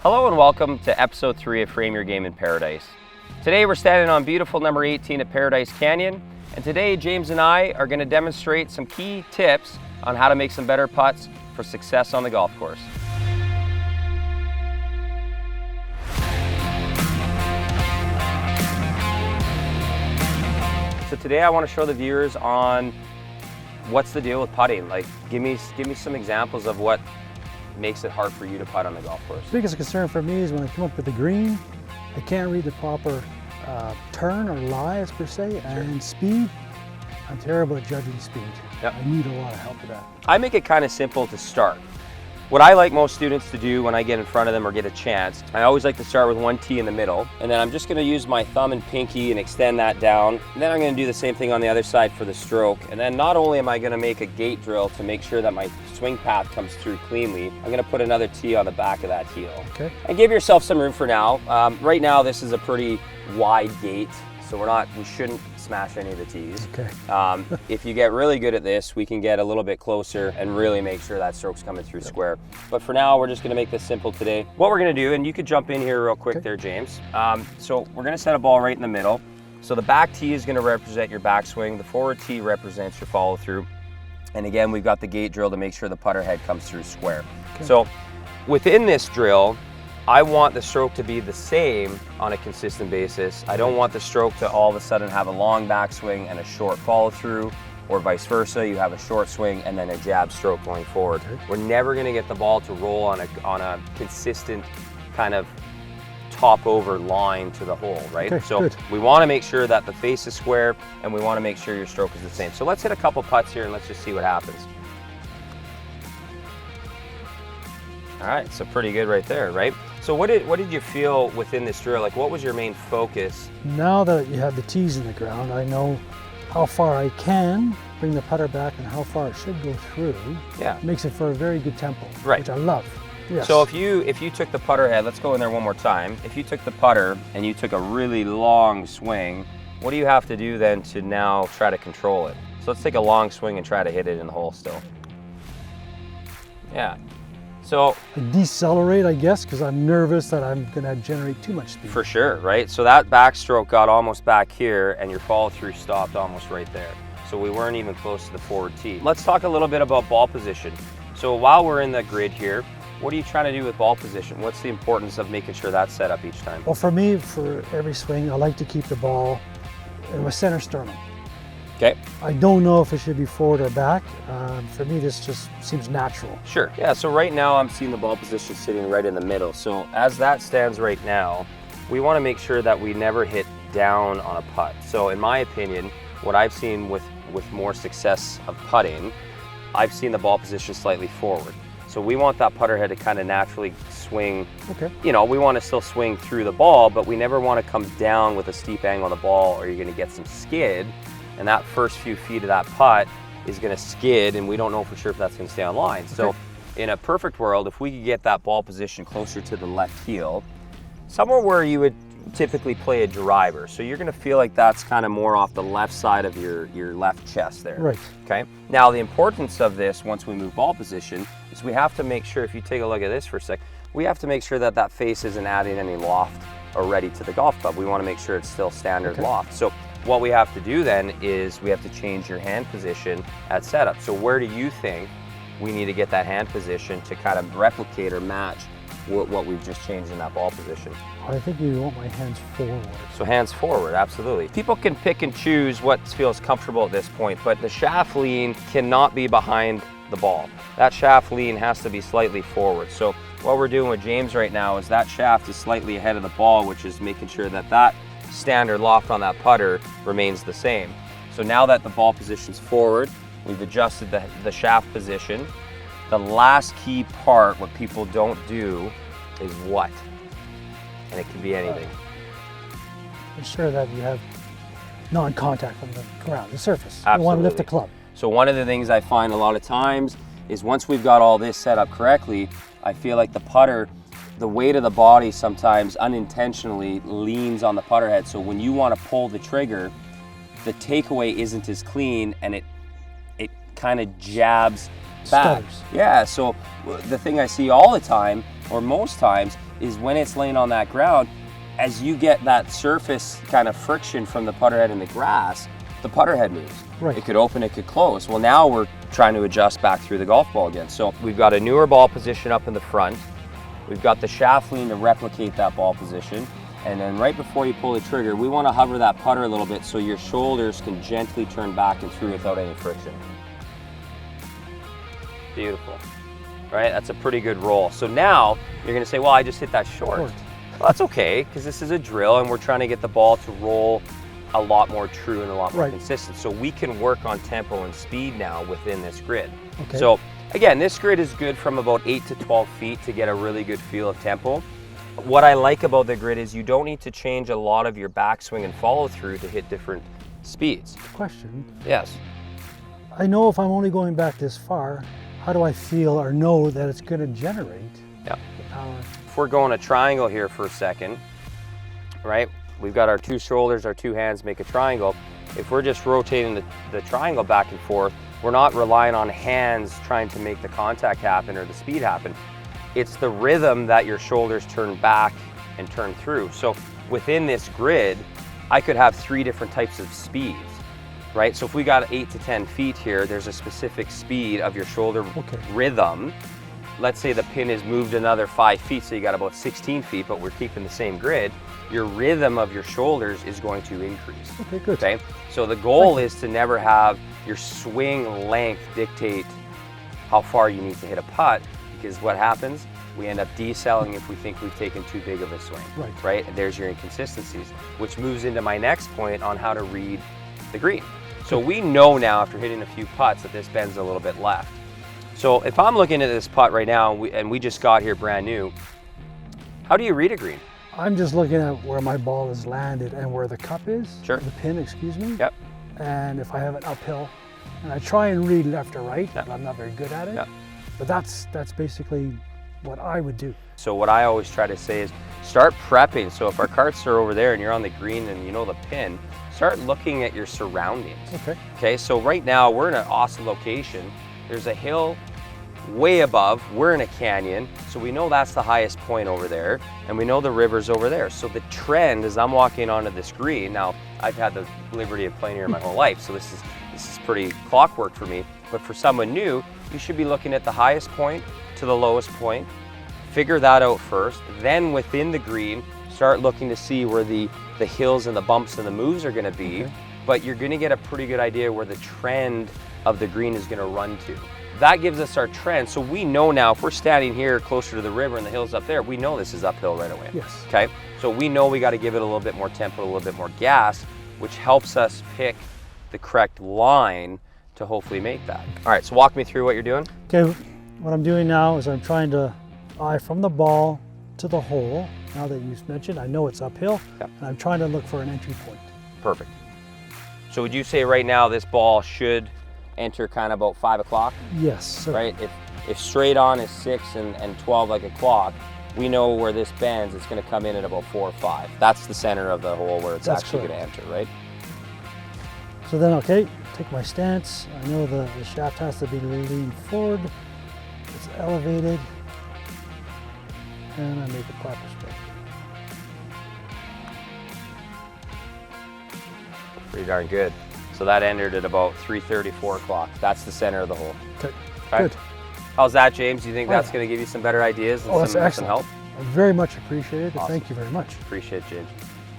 Hello and welcome to episode 3 of Frame Your Game in Paradise. Today we're standing on beautiful number 18 at Paradise Canyon, and today James and I are going to demonstrate some key tips on how to make some better putts for success on the golf course. So today I want to show the viewers on what's the deal with putting. Like, give me some examples of what makes it hard for you to putt on the golf course. The biggest concern for me is when I come up with the green, I can't read the proper turn or lies per se, and speed. I'm terrible at judging speed. Yep. I need a lot of help with that. I make it kind of simple to start. What I like most students to do when I get in front of them or get a chance, I always like to start with one tee in the middle, and then I'm just going to use my thumb and pinky and extend that down. And then I'm going to do the same thing on the other side for the stroke. And then not only am I going to make a gate drill to make sure that my swing path comes through cleanly, I'm going to put another tee on the back of that heel. Okay. And give yourself some room for now. Right now this is a pretty wide gate, so we shouldn't smash any of the tees. Okay. If you get really good at this, we can get a little bit closer and really make sure that stroke's coming through square. But for now, we're just gonna make this simple today. What we're gonna do, and you could jump in here real quick there, James. So we're gonna set a ball right in the middle. So the back tee is gonna represent your backswing. The forward tee represents your follow through. And again, we've got the gate drill to make sure the putter head comes through square. Okay. So within this drill, I want the stroke to be the same on a consistent basis. I don't want the stroke to all of a sudden have a long backswing and a short follow through, or vice versa. You have a short swing and then a jab stroke going forward. Okay. We're never gonna get the ball to roll on a consistent kind of top over line to the hole, right? Okay, so good. We wanna make sure that the face is square and we wanna make sure your stroke is the same. So let's hit a couple putts here and let's just see what happens. All right, so pretty good right there, right? So what did you feel within this drill? Like, what was your main focus? Now that you have the tees in the ground, I know how far I can bring the putter back and how far it should go through. Yeah. Makes it for a very good tempo, right, which I love. Yes. So if you took the putter head, let's go in there one more time. If you took the putter and you took a really long swing, what do you have to do then to now try to control it? So let's take a long swing and try to hit it in the hole still. Yeah. So I decelerate, I guess, because I'm nervous that I'm going to generate too much speed. For sure, right? So that backstroke got almost back here and your follow through stopped almost right there. So we weren't even close to the forward tee. Let's talk a little bit about ball position. So while we're in the grid here, what are you trying to do with ball position? What's the importance of making sure that's set up each time? Well, for me, for every swing, I like to keep the ball in my center sternum. Okay. I don't know if it should be forward or back. For me, this just seems natural. Sure. Yeah, so right now I'm seeing the ball position sitting right in the middle. So as that stands right now, we want to make sure that we never hit down on a putt. So in my opinion, what I've seen with more success of putting, I've seen the ball position slightly forward. So we want that putter head to kind of naturally swing. Okay. You know, we want to still swing through the ball, but we never want to come down with a steep angle on the ball or you're going to get some skid. And that first few feet of that putt is going to skid, and we don't know for sure if that's going to stay on line. Okay. So in a perfect world, if we could get that ball position closer to the left heel, somewhere where you would typically play a driver. So you're going to feel like that's kind of more off the left side of your left chest there. Right. Okay. Now the importance of this, once we move ball position, is we have to make sure, if you take a look at this for a sec, we have to make sure that that face isn't adding any loft already to the golf club. We want to make sure it's still standard loft. So what we have to do then is we have to change your hand position at setup. So where do you think we need to get that hand position to kind of replicate or match what we've just changed in that ball position? I think you want my hands forward. So hands forward, absolutely. People can pick and choose what feels comfortable at this point, but the shaft lean cannot be behind the ball. That shaft lean has to be slightly forward. So what we're doing with James right now is that shaft is slightly ahead of the ball, which is making sure that that standard loft on that putter remains the same. So now that the ball position's forward, we've adjusted the shaft position. The last key part, what people don't do, is what? And it can be anything. Ensure that you have non-contact from the ground, the surface. Absolutely. You want to lift the club. So one of the things I find a lot of times is once we've got all this set up correctly, I feel like the putter, the weight of the body sometimes unintentionally leans on the putter head. So when you want to pull the trigger, the takeaway isn't as clean and it kind of jabs back. Stutters. Yeah, so the thing I see all the time, or most times, is when it's laying on that ground, as you get that surface kind of friction from the putter head in the grass, the putter head moves. Right. It could open, it could close. Well, now we're trying to adjust back through the golf ball again. So we've got a newer ball position up in the front. We've got the shaft lean to replicate that ball position. And then right before you pull the trigger, we want to hover that putter a little bit so your shoulders can gently turn back and through without any friction. Beautiful, right? That's a pretty good roll. So now you're going to say, well, I just hit that short. Well, that's okay, because this is a drill and we're trying to get the ball to roll a lot more true and a lot more consistent. So we can work on tempo and speed now within this grid. Okay. So again, this grid is good from about 8 to 12 feet to get a really good feel of tempo. What I like about the grid is you don't need to change a lot of your backswing and follow through to hit different speeds. Question. Yes. I know if I'm only going back this far, how do I feel or know that it's going to generate the power? If we're going a triangle here for a second, right? We've got our two shoulders, our two hands make a triangle. If we're just rotating the triangle back and forth, we're not relying on hands trying to make the contact happen or the speed happen. It's the rhythm that your shoulders turn back and turn through. So within this grid, I could have 3 different types of speeds, right? So if we got 8 to 10 feet here, there's a specific speed of your shoulder rhythm. Let's say the pin is moved another 5 feet, so you got about 16 feet, but we're keeping the same grid. Your rhythm of your shoulders is going to increase. Okay, good. Okay, so the goal is to never have your swing length dictate how far you need to hit a putt, because what happens, we end up decelling if we think we've taken too big of a swing, right? And there's your inconsistencies, which moves into my next point on how to read the green. So we know now after hitting a few putts that this bends a little bit left. So if I'm looking at this putt right now, and we just got here brand new, how do you read a green? I'm just looking at where my ball is landed and where the cup is, Sure. the pin, excuse me. Yep. And if I have it uphill, and I try and read left or right, but I'm not very good at it. Yep. But that's basically what I would do. So what I always try to say is start prepping. So if our carts are over there and you're on the green and you know the pin, start looking at your surroundings. Okay. Okay, so right now we're in an awesome location. There's a hill way above, we're in a canyon, so we know that's the highest point over there, and we know the river's over there. So the trend as I'm walking onto this green, now I've had the liberty of playing here my whole life, so this is pretty clockwork for me, but for someone new, you should be looking at the highest point to the lowest point, figure that out first, then within the green, start looking to see where the hills and the bumps and the moves are gonna be, but you're gonna get a pretty good idea where the trend of the green is gonna run to. That gives us our trend, so we know now if we're standing here closer to the river and the hills up there, we know this is uphill right away. Yes. Okay, so we know we got to give it a little bit more tempo, a little bit more gas, which helps us pick the correct line to hopefully make that. All right, so walk me through what you're doing. Okay, what I'm doing now is I'm trying to eye from the ball to the hole. Now that you've mentioned, I know it's uphill, and I'm trying to look for an entry point. Perfect. So would you say right now this ball should enter kind of about 5 o'clock? Yes. Sir. Right? If straight on is 6 and 12 like a clock, we know where this bends, it's going to come in at about 4 or 5. That's the center of the hole where it's actually going to enter, right? So then, okay, take my stance. I know the shaft has to be leaned forward. It's elevated. And I make a proper stroke. Pretty darn good. So that entered at about 3:30, 4 o'clock. That's the center of the hole. Okay, right? good. How's that, James? Do you think that's going to give you some better ideas and some help? I very much appreciate it. Awesome. Thank you very much. Appreciate it, James.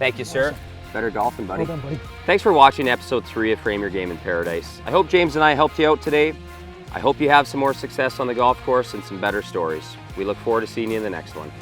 Thank you, sir. Awesome. Better golfing, buddy. Well done, buddy. Thanks for watching episode 3 of Frame Your Game in Paradise. I hope James and I helped you out today. I hope you have some more success on the golf course and some better stories. We look forward to seeing you in the next one.